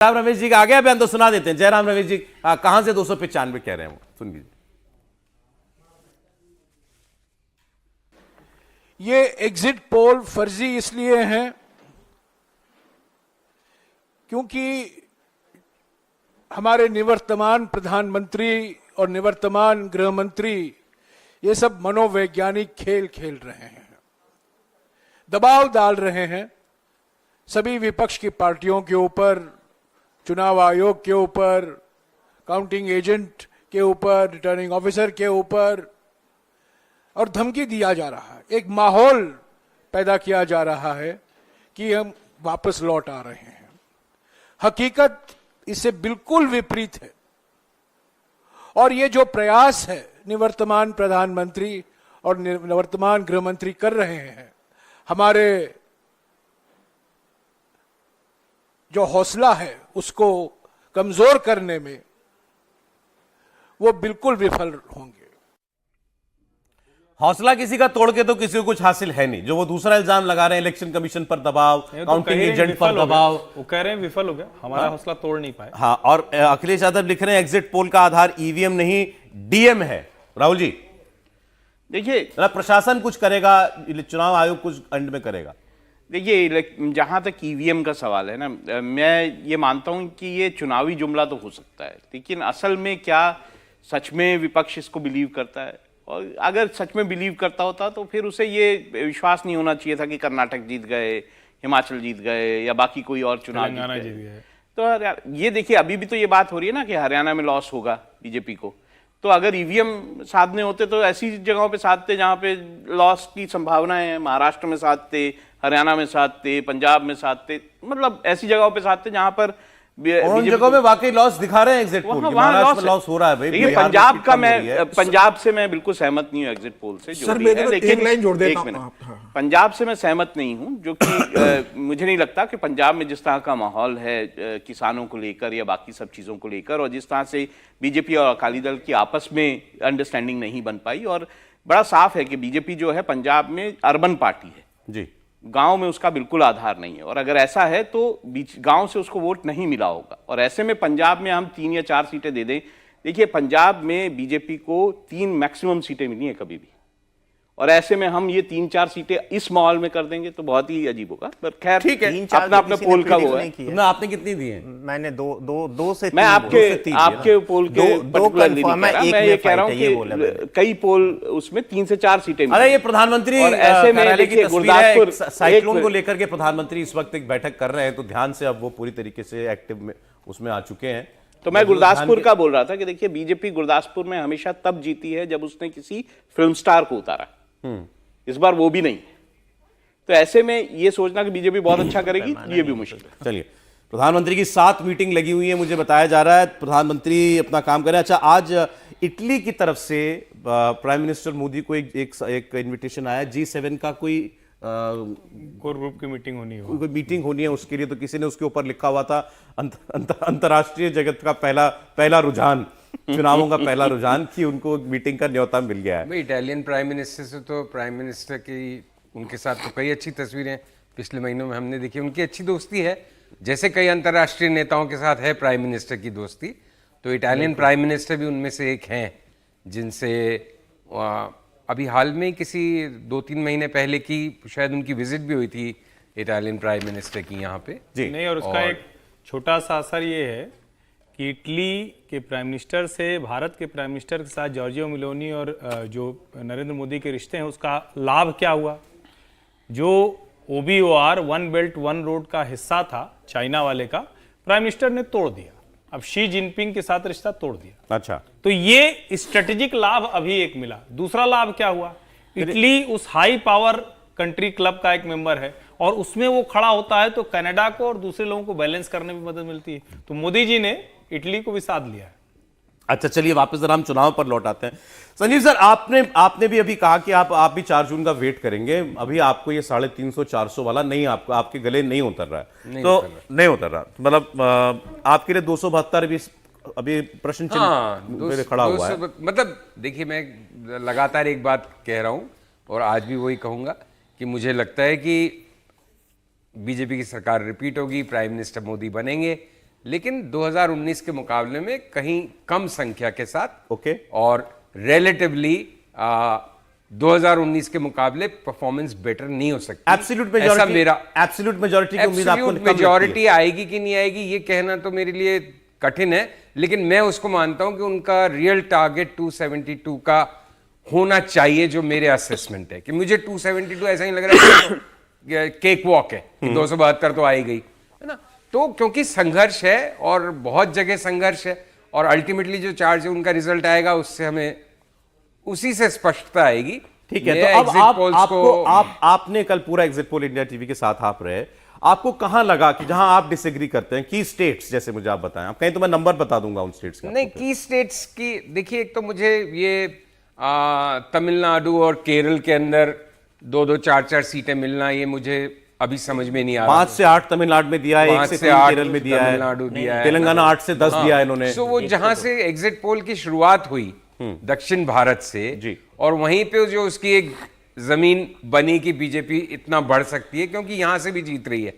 जयराम रमेश जी का आ गया बयान तो सुना देते हैं। जयराम रमेश जी कहां से 295 कह रहे हैं वो, सुन लीजिए। ये एग्जिट पोल फर्जी इसलिए हैं क्योंकि हमारे निवर्तमान प्रधानमंत्री और निवर्तमान गृह मंत्री ये सब मनोवैज्ञानिक खेल खेल रहे हैं, दबाव डाल रहे हैं सभी विपक्ष की पार्टियों के ऊपर, चुनाव आयोग के ऊपर, काउंटिंग एजेंट के ऊपर, रिटर्निंग ऑफिसर के ऊपर, और धमकी दिया जा रहा है। एक माहौल पैदा किया जा रहा है कि हम वापस लौट आ रहे हैं। हकीकत इससे बिल्कुल विपरीत है। और ये जो प्रयास है निवर्तमान प्रधानमंत्री और निवर्तमान गृह मंत्री कर रहे हैं, हमारे जो हौसला है उसको कमजोर करने में, वो बिल्कुल विफल होंगे। हौसला किसी का तोड़ के तो किसी को कुछ हासिल है नहीं। जो वो दूसरा इल्जाम लगा रहे हैं इलेक्शन कमीशन पर दबाव, काउंटिंग एजेंट पर दबाव, वो कह रहे हैं विफल हो गया, हमारा हौसला तोड़ नहीं पाए। हाँ, और अखिलेश यादव लिख रहे हैं एग्जिट पोल का आधार ईवीएम नहीं डीएम है। राहुल जी देखिए, प्रशासन कुछ करेगा, चुनाव आयोग कुछ एंड में करेगा। देखिए जहां तक ईवीएम का सवाल है ना, मैं ये मानता हूं कि ये चुनावी जुमला तो हो सकता है, लेकिन असल में क्या सच में विपक्ष इसको बिलीव करता है? और अगर सच में बिलीव करता होता तो फिर उसे ये विश्वास नहीं होना चाहिए था कि कर्नाटक जीत गए, हिमाचल जीत गए या बाकी कोई और चुनाव जीत गए। तो ये देखिए, अभी भी तो ये बात हो रही है ना कि हरियाणा में लॉस होगा बीजेपी को। तो अगर ईवीएम साधने होते तो ऐसी जगहों पे साधते जहां पे लॉस की संभावनाएं हैं। महाराष्ट्र में साधते, हरियाणा में साधते, पंजाब में साधते, मतलब ऐसी जगहों पे साधते जहां पर उन जगहों में वाकई लॉस दिखा रहे हैं एग्जिट पोल। महाराष्ट्र में लॉस हो रहा है भाई। देखिए, पंजाब से मैं बिल्कुल सहमत नहीं हूं एग्जिट पोल से, जो भी है, लेकिन एक मिनट, पंजाब से मैं सहमत नहीं हूं, जो कि मुझे नहीं लगता कि पंजाब में जिस तरह का माहौल है किसानों को लेकर या बाकी सब चीजों को लेकर, और जिस तरह से बीजेपी और अकाली दल की आपस में अंडरस्टैंडिंग नहीं बन पाई, और बड़ा साफ है कि बीजेपी जो है पंजाब में अर्बन पार्टी है जी, गांव में उसका बिल्कुल आधार नहीं है। और अगर ऐसा है तो गांव से उसको वोट नहीं मिला होगा। और ऐसे में पंजाब में हम 3 या 4 सीटें दे दें। देखिए, पंजाब में बीजेपी को 3 मैक्सिमम सीटें मिली हैं कभी भी, और ऐसे में हम ये 3-4 सीटें इस माहौल में कर देंगे तो बहुत ही अजीब होगा। पर खैर, ठीक है, अपना अपना पोल का वो है। आपने कितनी दी है? मैंने दो से मैं आपके पोल के मैं ये कह रहा हूँ कि कई पोल उसमें 3 से 4 सीटें। अरे ये प्रधानमंत्री और ऐसे में देखिए, गुरदासपुर साइक्लोन को लेकर के प्रधानमंत्री इस वक्त एक बैठक कर रहे हैं, तो ध्यान से अब वो पूरी तरीके से एक्टिव में उसमें आ चुके हैं। तो मैं गुरदासपुर का बोल रहा था कि देखिए, बीजेपी गुरदासपुर में हमेशा तब जीती है जब उसने किसी फिल्म स्टार को उतारा। इस बार वो भी नहीं। तो ऐसे में ये सोचना कि बीजेपी बहुत अच्छा करेगी, ये भी मुश्किल है। चलिए, प्रधानमंत्री की 7 मीटिंग लगी हुई है, मुझे बताया जा रहा है प्रधानमंत्री अपना काम कर रहे हैं। अच्छा, आज इटली की तरफ से प्राइम मिनिस्टर मोदी को एक इन्विटेशन आया, G7 का कोई कोर ग्रुप की मीटिंग होनी है, कोई मीटिंग होनी है उसके लिए। तो किसी ने उसके ऊपर लिखा हुआ था अंतरराष्ट्रीय जगत का पहला रुझान, चुनावों का पहला रुझान, कि उनको मीटिंग का न्योता मिल गया है। इटालियन प्राइम मिनिस्टर से तो प्राइम मिनिस्टर की उनके साथ तो कई अच्छी तस्वीरें पिछले महीनों में हमने देखी। उनकी अच्छी दोस्ती है, जैसे कई अंतर्राष्ट्रीय नेताओं के साथ है प्राइम मिनिस्टर की दोस्ती। तो इटालियन प्राइम मिनिस्टर भी उनमें से एक हैं, जिनसे अभी हाल में किसी 2-3 महीने पहले की शायद उनकी विजिट भी हुई थी इटालियन प्राइम मिनिस्टर की यहाँ पे जी। नहीं, और उसका एक छोटा सा असर ये है कि इटली के प्राइम मिनिस्टर से भारत के प्राइम मिनिस्टर के साथ जॉर्जिया मेलोनी और जो नरेंद्र मोदी के रिश्ते हैं, उसका लाभ क्या हुआ? जो OBOR, one belt one road का हिस्सा था चाइना वाले का, प्राइम मिनिस्टर ने तोड़ दिया। अब शी जिनपिंग के साथ रिश्ता तोड़ दिया। अच्छा, तो ये स्ट्रेटेजिक लाभ अभी एक मिला। दूसरा लाभ क्या हुआ? इटली उस हाई पावर कंट्री क्लब का एक मेंबर है, और उसमें वो खड़ा होता है तो कनाडा को और दूसरे लोगों को बैलेंस करने में मदद मिलती है। तो मोदी जी ने इटली को भी साथ लिया है। अच्छा, चलिए वापस जरा हम चुनाव पर लौट आते हैं। संजीव सर, आपने भी अभी कहा कि आप भी 4 जून का वेट करेंगे। अभी आपको ये 350-400 वाला नहीं, आपको आपके गले नहीं उतर रहा है, नहीं उतर रहा, मतलब आपके लिए 272 भी अभी प्रश्न चिन्ह खड़ा हुआ है। मतलब देखिए, मैं लगातार एक बात कह रहा हूं और आज भी वही कहूंगा कि मुझे लगता है कि बीजेपी की सरकार रिपीट होगी, प्राइम मिनिस्टर मोदी बनेंगे, लेकिन 2019 के मुकाबले में कहीं कम संख्या के साथ ओके। और रिलेटिवली 2019 के मुकाबले परफॉर्मेंस बेटर नहीं हो सकती। एब्सोल्यूट ऐसा मेजॉरिटी, मेरा एब्सोल्यूट मेजॉरिटी की उम्मीद आपको एब्सोल्यूट कम लगती है? मेजॉरिटी आएगी कि नहीं आएगी ये कहना तो मेरे लिए कठिन है, लेकिन मैं उसको मानता हूं कि उनका रियल टारगेट 272 का होना चाहिए, जो मेरे असेसमेंट है कि मुझे 272 ऐसा ही लग रहा है केक वॉक है कि 272 तो आई गई है ना। तो क्योंकि संघर्ष है और बहुत जगह संघर्ष है, और अल्टीमेटली जो चार्ज है उनका रिजल्ट आएगा, उससे हमें उसी से स्पष्टता आएगी। ठीक है, मैं तो अब exit polls आपको आपने कल पूरा एग्जिट पोल इंडिया टीवी के साथ आप रहे, आपको कहां लगा कि जहां आप डिसएग्री करते हैं की स्टेट्स, जैसे मुझे आप बताएं, आप कहीं तो मैं नंबर बता दूंगा उन स्टेट्स का। नहीं, की स्टेट्स की देखिए, एक तो मुझे ये तमिलनाडु और केरल के अंदर 2-2, 4-4 सीटें मिलना, ये मुझे अभी समझ में नहीं आ रहा। 5 से 8 तमिलनाडु में दिया है, 1 से 3 केरल में दिया है, तमिलनाडु दिया है, तेलंगाना 8 से 10 दिया है इन्होंने। सो वो जहां से एग्जिट पोल की शुरुआत हुई दक्षिण भारत से जी। और वहीं पे जो उसकी एक जमीन बनी कि बीजेपी इतना बढ़ सकती है क्योंकि यहां से भी जीत रही है,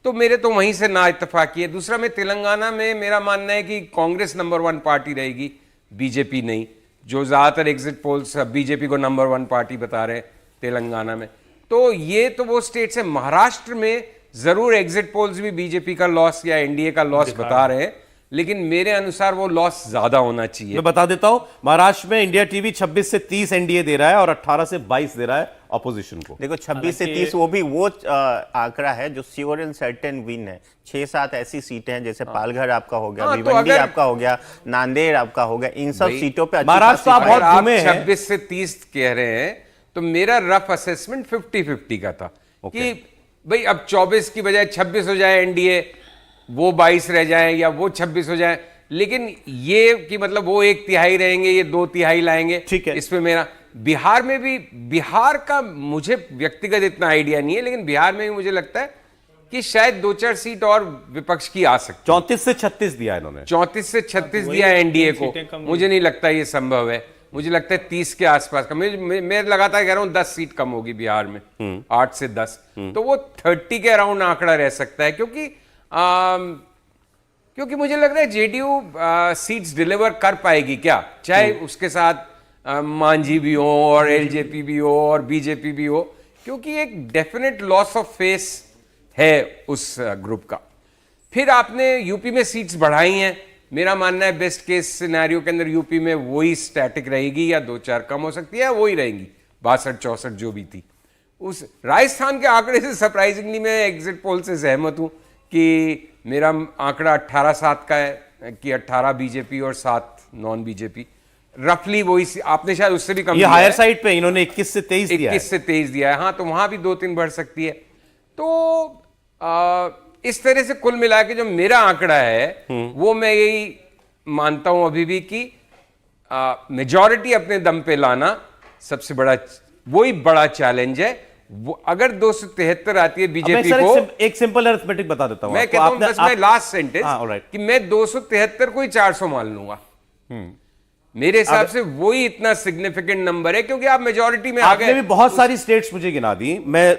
तो मेरे तो वहीं से ना इत्तेफाकी है। दूसरा, मैं तेलंगाना में मेरा मानना है कि कांग्रेस नंबर 1 पार्टी रहेगी, बीजेपी नहीं, जो ज्यादातर एग्जिट पोल्स बीजेपी को नंबर 1 पार्टी बता रहे हैं तेलंगाना में। तो ये तो वो स्टेट्स है। महाराष्ट्र में जरूर एग्जिट पोल्स भी बीजेपी का लॉस या एनडीए का लॉस बता रहे हैं, लेकिन मेरे अनुसार वो लॉस ज्यादा होना चाहिए। मैं बता देता हूं, महाराष्ट्र में इंडिया टीवी 26 से 30 एनडीए दे रहा है और 18 से 22 दे रहा है ऑपोजिशन को। देखो 26 से 30 वो भी वो आंकड़ा है जो श्योर एंड सर्टेन विन है। 6-7 ऐसी सीटें हैं जैसे पालघर आपका हो गया, हाँ, तो भिवंडी अगर- आपका हो गया, नांदेड़ आपका हो गया, इन सब सीटों पे अच्छी महाराष्ट्र खासी आप बहुत अगर आप घूमे हैं। 26 से 30 कह रहे हैं तो मेरा रफ असेसमेंट 50-50 का था कि भाई अब 24 की बजाय 26 हो जाए एनडीए, वो 22 रह जाए या वो 26 हो जाए, लेकिन ये कि मतलब वो 1/3 रहेंगे, ये 2/3 लाएंगे, ठीक है। इसमें मेरा बिहार में भी, बिहार का मुझे व्यक्तिगत इतना आइडिया नहीं है, लेकिन बिहार में भी मुझे लगता है कि शायद 2-4 सीट और विपक्ष की आ सकती। 34 से 36 दिया इन्होंने। 34 से 36 दिया एनडीए को, सीटें कम मुझे नहीं लगता ये संभव है। मुझे लगता है 30 के आसपास का, मैं लगातार कह रहा हूं 10 सीट कम होगी बिहार में, 8 से 10, तो वो 30 के अराउंड आंकड़ा रह सकता है, क्योंकि मुझे लग रहा है जेडीयू सीट्स डिलीवर कर पाएगी क्या, चाहे उसके साथ मांझी भी हो और एलजेपी भी हो और बीजेपी भी हो, क्योंकि एक डेफिनेट लॉस ऑफ फेस है उस ग्रुप का। फिर आपने यूपी में सीट्स बढ़ाई हैं, मेरा मानना है बेस्ट केस सिनेरियो के अंदर यूपी में वही स्टैटिक रहेगी या 2-4 कम हो सकती है, वही रहेंगी 62-64 जो भी थी। उस राजस्थान के आंकड़े से सरप्राइजिंगली मैं एग्जिट पोल से सहमत हूं कि मेरा आंकड़ा 18-7 का है कि 18 बीजेपी और 7 नॉन बीजेपी, रफली वही। आपने शायद उससे भी कम ये दिया हायर है। साइड पे इन्होंने 21 से 23 दिया है। 21 से 23 दिया है, हाँ, तो वहां भी 2-3 बढ़ सकती है। तो इस तरह से कुल मिला के जो मेरा आंकड़ा है वो मैं यही मानता हूं अभी भी कि मेजॉरिटी अपने दम पे लाना सबसे बड़ा, वही बड़ा चैलेंज है। वो अगर 273 आती है बीजेपी को, एक सिंपल अरिथमेटिक बता देता हूं मैं आपको। कहता हूं आपने- बस मैं लास्ट हाँ, सेंटेंस alright। कि मैं 273 को ही 400 मान लूंगा। मेरे हिसाब से वही इतना सिग्निफिकेंट नंबर है, क्योंकि आप मेजॉरिटी में आ आपने गए। भी बहुत सारी स्टेट्स मुझे गिना दी। मैं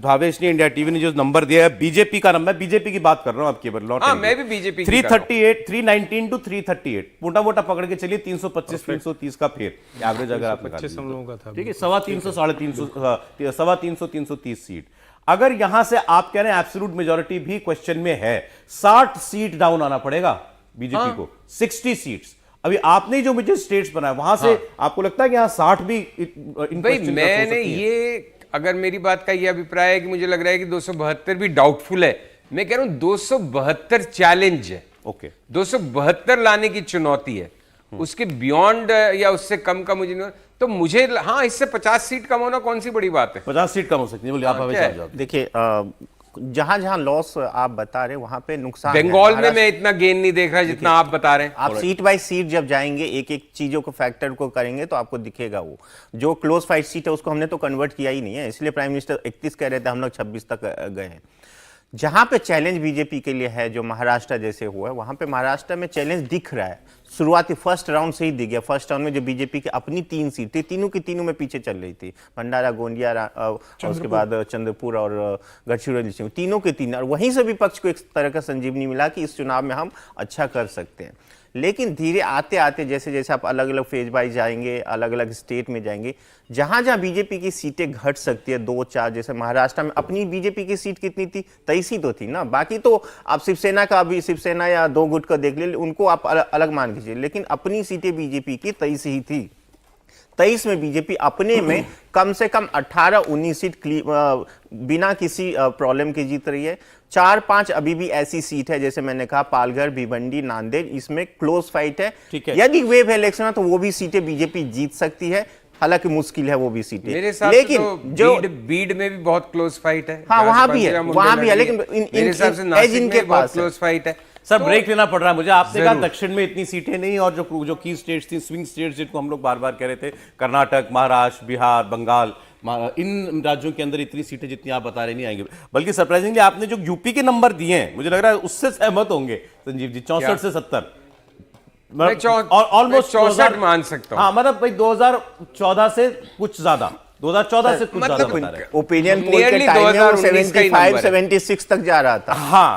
भावेश ने, इंडिया टीवी ने जो नंबर दिया है बीजेपी का नंबर, बीजेपी की बात कर रहा हूं आपकी, हाँ, मैं भी बीजेपी 319 टू 338, मोटा मोटा पकड़ के चलिए 325-330 का फेर एवरेज अगर आप लगा 25 हम लोगों का था। ठीक है, 325 350 330 सीट। अगर यहां से आप कह रहे हैं एब्सोल्यूट मेजॉरिटी भी क्वेश्चन में है, 60 सीट डाउन आना पड़ेगा बीजेपी को, 60 सीट्स। अभी आपने जो मुझे स्टेट्स बनाया वहां से आपको लगता है कि यहां 60 भी भाई मैंने ये, अगर मेरी बात का ये अभिप्राय है कि मुझे लग रहा है कि 272 भी डाउटफुल है, मैं कह रहा हूं 272 चैलेंज है, ओके, 272 लाने की चुनौती है, उसके बियॉन्ड या उससे कम का मुझे नहीं, तो मुझे हाँ, इससे 50 सीट कम होना कौन सी बड़ी बात है। 50 सीट कम हो सकती है। बोलिए आप हमें क्या है? समझाओ। देखिए जहां जहां लॉस आप बता रहे वहां पे नुकसान है। बंगाल में मैं इतना गेन नहीं देख रहा जितना आप बता रहे हैं। आप सीट बाय सीट जब जाएंगे, एक एक चीजों को फैक्टर को करेंगे तो आपको दिखेगा। वो जो क्लोज फाइट सीट है उसको हमने तो कन्वर्ट किया ही नहीं है, इसलिए प्राइम मिनिस्टर 31 कह रहे थे, हम लोग 26 तक गए हैं। जहां पे चैलेंज बीजेपी के लिए है, जो महाराष्ट्र जैसे हुआ है, वहां पे महाराष्ट्र में चैलेंज दिख रहा है। शुरुआती फर्स्ट राउंड से ही दिख गया। फर्स्ट राउंड में जो बीजेपी की अपनी 3 सीटें, तीनों की तीनों में पीछे चल रही थी, भंडारा, गोंदिया और उसके बाद चंद्रपुर और गढ़चिरौली, तीनों के तीन, और वहीं से विपक्ष को एक तरह का संजीवनी मिला कि इस चुनाव में हम अच्छा कर सकते हैं। लेकिन धीरे आते आते जैसे जैसे आप अलग अलग फेज वाइज जाएंगे, अलग अलग स्टेट में जाएंगे, जहां जहां बीजेपी की सीटें घट सकती है 2-4, जैसे महाराष्ट्र में अपनी बीजेपी की सीट कितनी थी, 23 ही तो थी ना। बाकी तो आप शिवसेना का, अभी शिवसेना या 2 गुट का देख ले, उनको आप अलग मान लीजिए, लेकिन अपनी सीटें बीजेपी की 23 ही थी। 23 में बीजेपी अपने में कम से कम 18-19 सीट बिना किसी प्रॉब्लम के जीत रही है। 4-5 अभी भी ऐसी सीट है, जैसे मैंने कहा पालघर, भिवंडी, नांदेड़, इसमें क्लोज फाइट है। ठीक है। यदि वेव इलेक्शन है तो वो भी सीटें बीजेपी जीत सकती है, हालांकि मुश्किल है वो भी सीटें। मेरे हिसाब लेकिन से तो जो बीड में भी बहुत क्लोज फाइट है। हाँ, जहाँ वहां से भी है, पंकजा मुंडे वहां भी है, लड़ रही लेकिन मेरे हिसाब से एज नासिक इनके में बहुत पास है। क्लोज फाइट है। सर ब्रेक लेना पड़ रहा है मुझे। आपने कहा जरूर। दक्षिण में इतनी सीटें नहीं, और जो की स्टेट्स थी, स्विंग स्टेट्स जिनको हम लोग बार बार कह रहे थे, कर्नाटक, महाराष्ट्र, बिहार, बंगाल, इन राज्यों के अंदर इतनी सीटें जितनी आप बता रहे नहीं आएंगे। बल्कि सरप्राइजिंगली आपने जो यूपी के नंबर दिए हैं, मुझे लग रहा है उससे सहमत होंगे संजीव जी, 64 से 70 मैं 64 मान सकता हूं। हाँ, मतलब भाई 2014 से कुछ ज्यादा, 2014 से कुछ ज्यादा बता रहे हैं। ओपिनियन पोल के Nearly टाइम में वो 2019 का ही 75, नंबर है। 76 तक जा रहा था। हाँ,